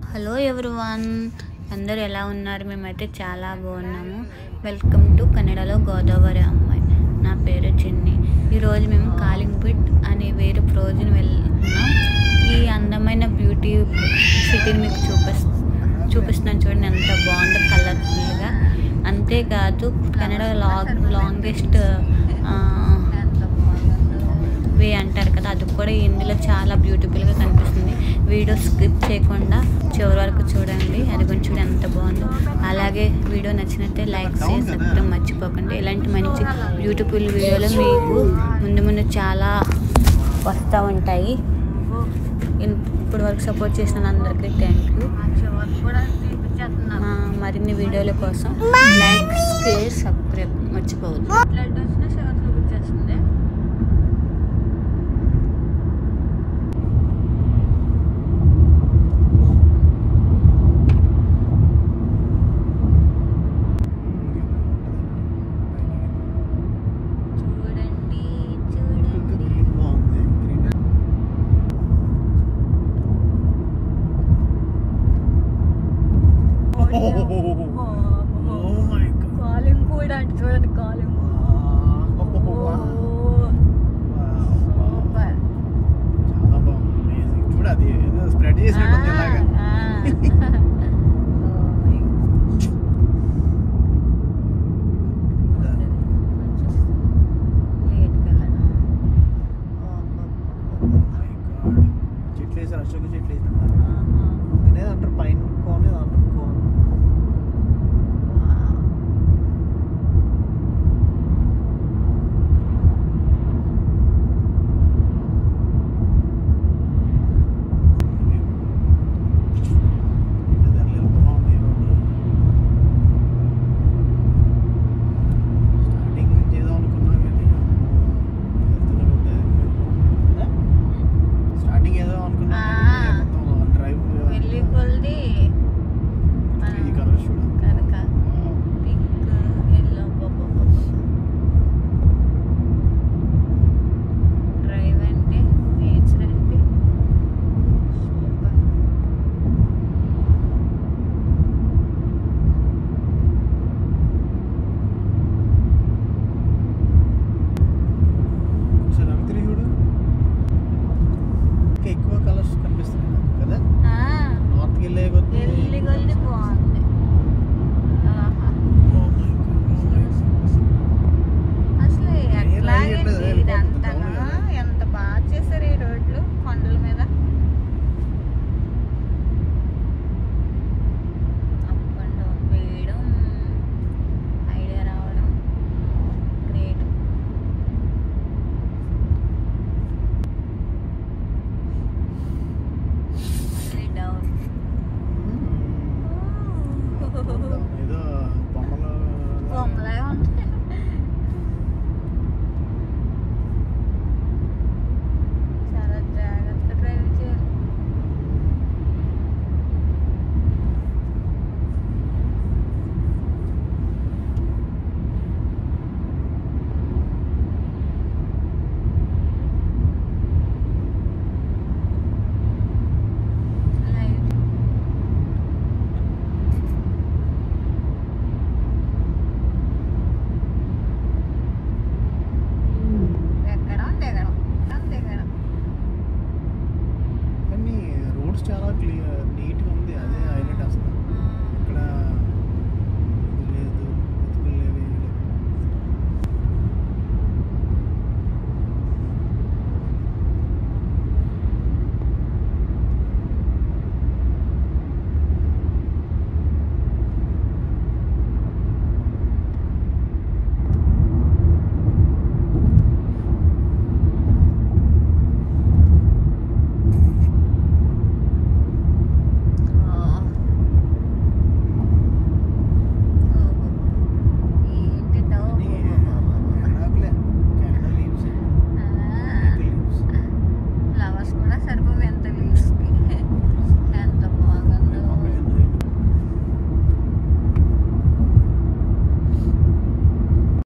Hello everyone, అందరూ ఎలా ఉన్నారు? మేమైతే చాలా బాగున్నాము. వెల్కమ్ టు కన్నడలో గోదావరి అమ్మాయి. నా పేరు చిన్ని. ఈరోజు మేము కాలింగ్బిట్ అనే వేరే ప్రోజుని వెళ్తున్నాం. ఈ అందమైన బ్యూటీ సిటీని మీకు చూపిస్తున్నాను. చూడండి ఎంత బాగుందో కలర్ఫుల్గా. అంతేకాదు కన్నడ లాంగెస్ట్ వే అంటారు కదా, అది కూడా ఇందులో చాలా బ్యూటిఫుల్గా కనిపిస్తుంది. వీడియో స్కిప్ చేయకుండా చివరి వరకు చూడండి. అది కొంచెం ఎంత బాగుందో. అలాగే వీడియో నచ్చినట్టే లైక్ చేసి సబ్స్క్రైబ్ మర్చిపోకండి. ఇలాంటి మంచి బ్యూటిఫుల్ వీడియోలు మీకు ముందు చాలా వస్తూ ఉంటాయి. ఇప్పటి వరకు సపోర్ట్ చేసిన అందరికీ థ్యాంక్ యూ. మరిన్ని వీడియోల కోసం లైక్ షేర్ సబ్స్క్రైబ్ మర్చిపోవద్దు. కాలింగ్ కూడా అంటే చూడండి, కాలింగ్